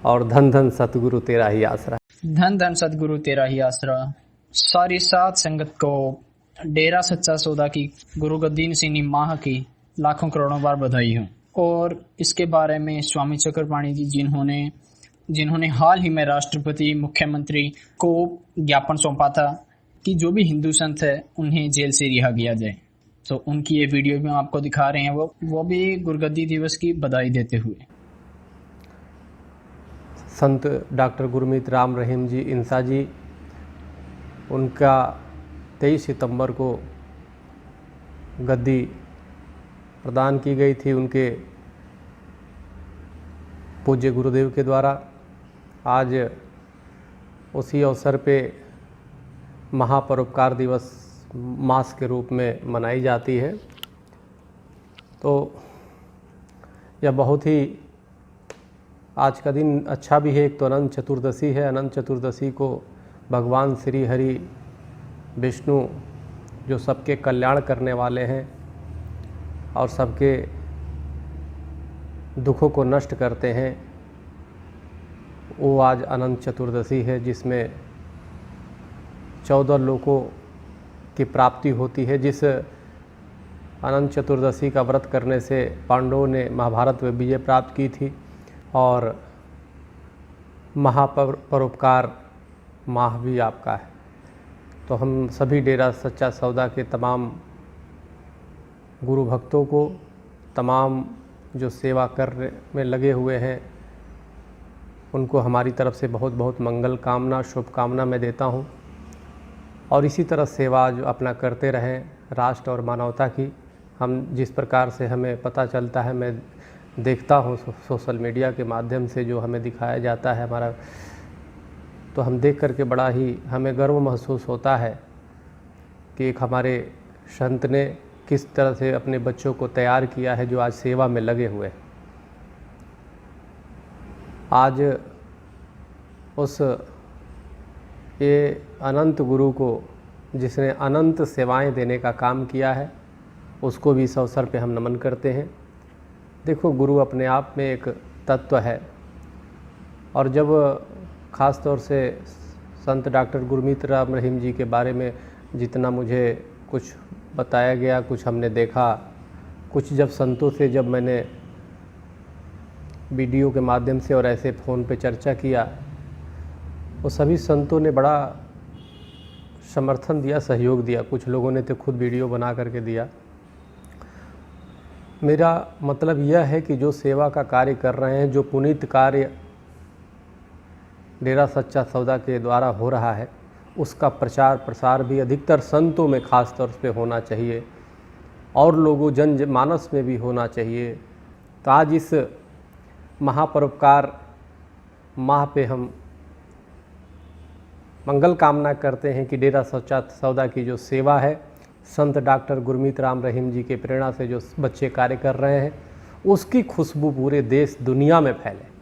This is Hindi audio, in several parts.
और धन धन सतगुरु तेरा ही आसरा। धन धन सतगुरु तेरा ही आसरा। सारी साध संगत को डेरा सच्चा सौदा की गुरु गद्दी नसीनी माह की लाखों करोड़ों बार बधाई हो। और इसके बारे में स्वामी चक्रपाणी जी जिन्होंने हाल ही में राष्ट्रपति मुख्यमंत्री को ज्ञापन सौंपा था कि जो भी हिंदू संत है उन्हें जेल से रिहा किया जाए, तो उनकी ये वीडियो भी हम आपको दिखा रहे हैं। वो भी गुरुगद्दी दिवस की बधाई देते हुए। संत डॉक्टर गुरमीत राम रहीम जी इंसा जी, उनका 23 सितंबर को गद्दी प्रदान की गई थी उनके पूज्य गुरुदेव के द्वारा। आज उसी अवसर पे महापरोपकार दिवस मास के रूप में मनाई जाती है। तो यह बहुत ही आज का दिन अच्छा भी है। एक तो अनंत चतुर्दशी है। अनंत चतुर्दशी को भगवान श्री हरि विष्णु जो सबके कल्याण करने वाले हैं और सबके दुखों को नष्ट करते हैं, वो आज अनंत चतुर्दशी है, जिसमें 14 लोकों की प्राप्ति होती है। जिस अनंत चतुर्दशी का व्रत करने से पांडवों ने महाभारत में विजय प्राप्त की थी। और महापरोपकार माह भी आपका है। तो हम सभी डेरा सच्चा सौदा के तमाम गुरु भक्तों को, तमाम जो सेवा करने में लगे हुए हैं, उनको हमारी तरफ से बहुत बहुत मंगल कामना, शुभकामना मैं देता हूं। और इसी तरह सेवा जो अपना करते रहें राष्ट्र और मानवता की। हम जिस प्रकार से हमें पता चलता है, मैं देखता हूँ सोशल मीडिया के माध्यम से जो हमें दिखाया जाता है हमारा, तो हम देख करके बड़ा ही हमें गर्व महसूस होता है कि एक हमारे संत ने किस तरह से अपने बच्चों को तैयार किया है जो आज सेवा में लगे हुए हैं। आज उस ये अनंत गुरु को, जिसने अनंत सेवाएं देने का काम किया है, उसको भी इस अवसर पे हम नमन करते हैं। देखो, गुरु अपने आप में एक तत्व है। और जब ख़ास तौर से संत डॉक्टर गुरमीत राम रहीम जी के बारे में जितना मुझे कुछ बताया गया, कुछ हमने देखा, कुछ जब संतों से जब मैंने वीडियो के माध्यम से और ऐसे फ़ोन पे चर्चा किया, वो सभी संतों ने बड़ा समर्थन दिया, सहयोग दिया। कुछ लोगों ने तो खुद वीडियो बना करके दिया। मेरा मतलब यह है कि जो सेवा का कार्य कर रहे हैं, जो पुनीत कार्य डेरा सच्चा सौदा के द्वारा हो रहा है, उसका प्रचार प्रसार भी अधिकतर संतों में ख़ास तौर पे होना चाहिए और लोगों जनमानस में भी होना चाहिए। तो आज इस महापरोपकार माह पे हम मंगल कामना करते हैं कि डेरा सच्चा सौदा की जो सेवा है, संत डॉक्टर गुरमीत राम रहीम जी के प्रेरणा से जो बच्चे कार्य कर रहे हैं, उसकी खुशबू पूरे देश दुनिया में फैले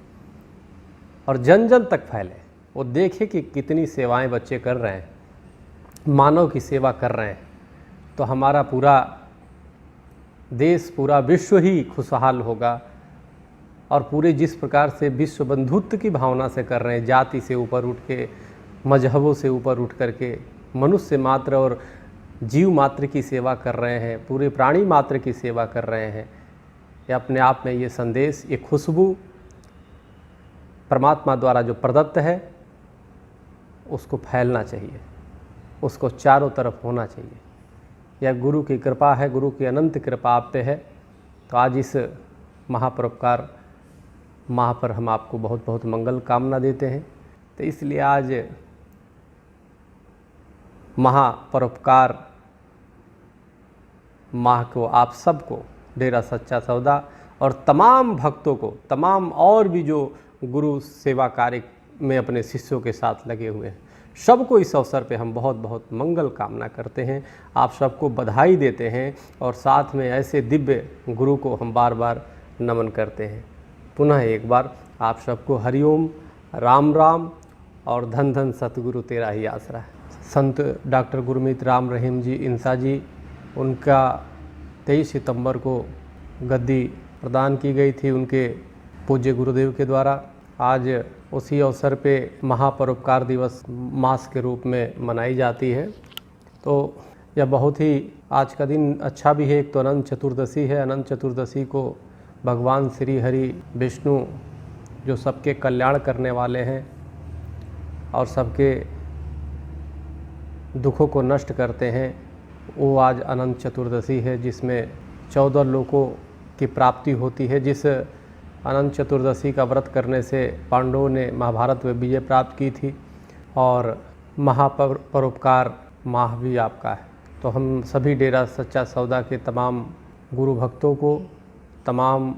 और जन जन तक फैले। वो देखे कि कितनी सेवाएं बच्चे कर रहे हैं, मानव की सेवा कर रहे हैं। तो हमारा पूरा देश, पूरा विश्व ही खुशहाल होगा। और पूरे जिस प्रकार से विश्व बंधुत्व की भावना से कर रहे हैं, जाति से ऊपर उठ के, मजहबों से ऊपर उठ करके मनुष्य मात्र और जीव मात्र की सेवा कर रहे हैं, पूरे प्राणी मात्र की सेवा कर रहे हैं, ये अपने आप में ये संदेश, ये खुशबू परमात्मा द्वारा जो प्रदत्त है, उसको फैलना चाहिए, उसको चारों तरफ होना चाहिए। यह गुरु की कृपा है, गुरु की अनंत कृपा आप पे है। तो आज इस महापरोपकार माह पर हम आपको बहुत बहुत मंगल कामना देते हैं। तो इसलिए आज महापरोपकार माह को आप सबको, डेरा सच्चा सौदा और तमाम भक्तों को, तमाम और भी जो गुरु सेवा कार्य में अपने शिष्यों के साथ लगे हुए हैं, सबको इस अवसर पे हम बहुत बहुत मंगल कामना करते हैं। आप सबको बधाई देते हैं और साथ में ऐसे दिव्य गुरु को हम बार बार नमन करते हैं। पुनः एक बार आप सबको हरिओम, राम राम और धन धन सतगुरु तेरा ही आसरा है। संत डॉक्टर गुरमीत राम रहीम जी इंसा जी, उनका 23 सितंबर को गद्दी प्रदान की गई थी उनके पूज्य गुरुदेव के द्वारा। आज उसी अवसर पे महापरोपकार दिवस मास के रूप में मनाई जाती है। तो यह बहुत ही आज का दिन अच्छा भी है। एक तो अनंत चतुर्दशी है। अनंत चतुर्दशी को भगवान श्री हरि विष्णु जो सबके कल्याण करने वाले हैं और सबके दुखों को नष्ट करते हैं, वो आज अनंत चतुर्दशी है, जिसमें 14 लोकों की प्राप्ति होती है। जिस अनंत चतुर्दशी का व्रत करने से पांडवों ने महाभारत में विजय प्राप्त की थी और महापरोपकार माह भी आपका है। तो हम सभी डेरा सच्चा सौदा के तमाम गुरु भक्तों को, तमाम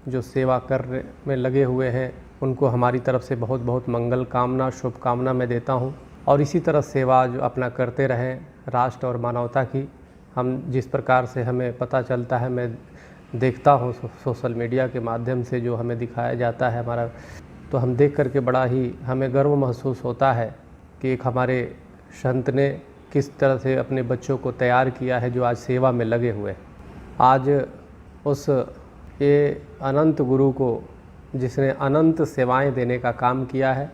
जो सेवा करने में लगे हुए हैं, उनको हमारी तरफ से बहुत बहुत मंगल कामना, शुभकामना मैं देता हूं। और इसी तरह सेवा जो अपना करते रहें राष्ट्र और मानवता की। हम जिस प्रकार से हमें पता चलता है, मैं देखता हूँ सोशल मीडिया के माध्यम से जो हमें दिखाया जाता है हमारा, तो हम देख करके बड़ा ही हमें गर्व महसूस होता है कि एक हमारे संत ने किस तरह से अपने बच्चों को तैयार किया है जो आज सेवा में लगे हुए हैं। आज उस ये अनंत गुरु को, जिसने अनंत सेवाएं देने का काम किया है,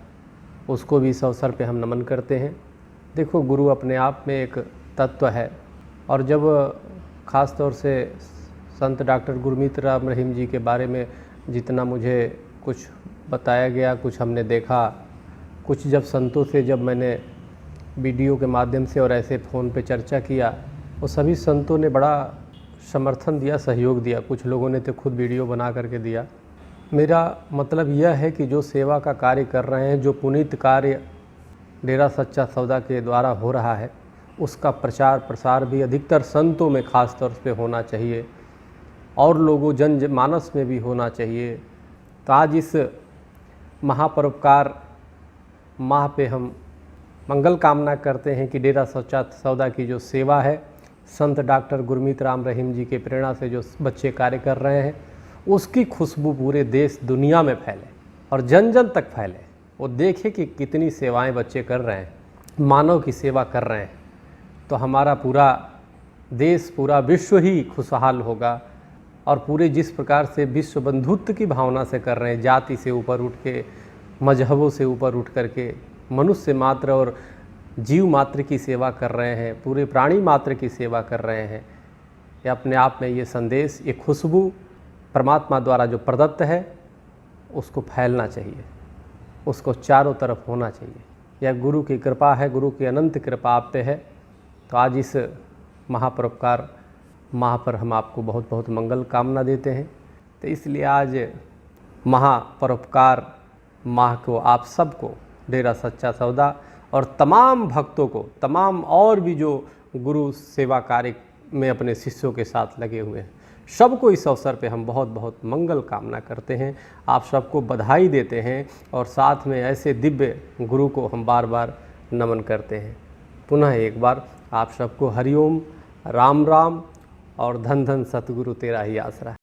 उसको भी इस अवसर पे हम नमन करते हैं। देखो, गुरु अपने आप में एक तत्व है। और जब ख़ास तौर से संत डॉक्टर गुरमीत राम रहीम जी के बारे में जितना मुझे कुछ बताया गया, कुछ हमने देखा, कुछ जब संतों से जब मैंने वीडियो के माध्यम से और ऐसे फ़ोन पे चर्चा किया, वो सभी संतों ने बड़ा समर्थन दिया, सहयोग दिया। कुछ लोगों ने तो खुद वीडियो बना करके दिया। मेरा मतलब यह है कि जो सेवा का कार्य कर रहे हैं, जो पुनीत कार्य डेरा सच्चा सौदा के द्वारा हो रहा है, उसका प्रचार प्रसार भी अधिकतर संतों में ख़ास तौर पे होना चाहिए और लोगों जनमानस में भी होना चाहिए। तो आज इस महापरोपकार माह पे हम मंगल कामना करते हैं कि डेरा सच्चा सौदा की जो सेवा है, संत डॉक्टर गुरमीत राम रहीम जी के प्रेरणा से जो बच्चे कार्य कर रहे हैं, उसकी खुशबू पूरे देश दुनिया में फैले और जन जन तक फैले। वो देखे कि कितनी सेवाएं बच्चे कर रहे हैं, मानव की सेवा कर रहे हैं, तो हमारा पूरा देश, पूरा विश्व ही खुशहाल होगा। और पूरे जिस प्रकार से विश्व बंधुत्व की भावना से कर रहे हैं, जाति से ऊपर उठ के, मजहबों से ऊपर उठ करके मनुष्य मात्र और जीव मात्र की सेवा कर रहे हैं, पूरे प्राणी मात्र की सेवा कर रहे हैं, ये अपने आप में ये संदेश, ये खुशबू परमात्मा द्वारा जो प्रदत्त है, उसको फैलना चाहिए, उसको चारों तरफ होना चाहिए। यह गुरु की कृपा है, गुरु की अनंत कृपा आप पे है। तो आज इस महापरोपकार माह पर हम आपको बहुत बहुत मंगल कामना देते हैं। तो इसलिए आज महापरोपकार माह को आप सबको, डेरा सच्चा सौदा और तमाम भक्तों को, तमाम और भी जो गुरु सेवा कार्य में अपने शिष्यों के साथ लगे हुए हैं, सबको इस अवसर पे हम बहुत बहुत मंगल कामना करते हैं। आप सबको बधाई देते हैं और साथ में ऐसे दिव्य गुरु को हम बार बार नमन करते हैं। पुनः एक बार आप सबको हरिओम, राम राम और धन धन सतगुरु तेरा ही आसरा।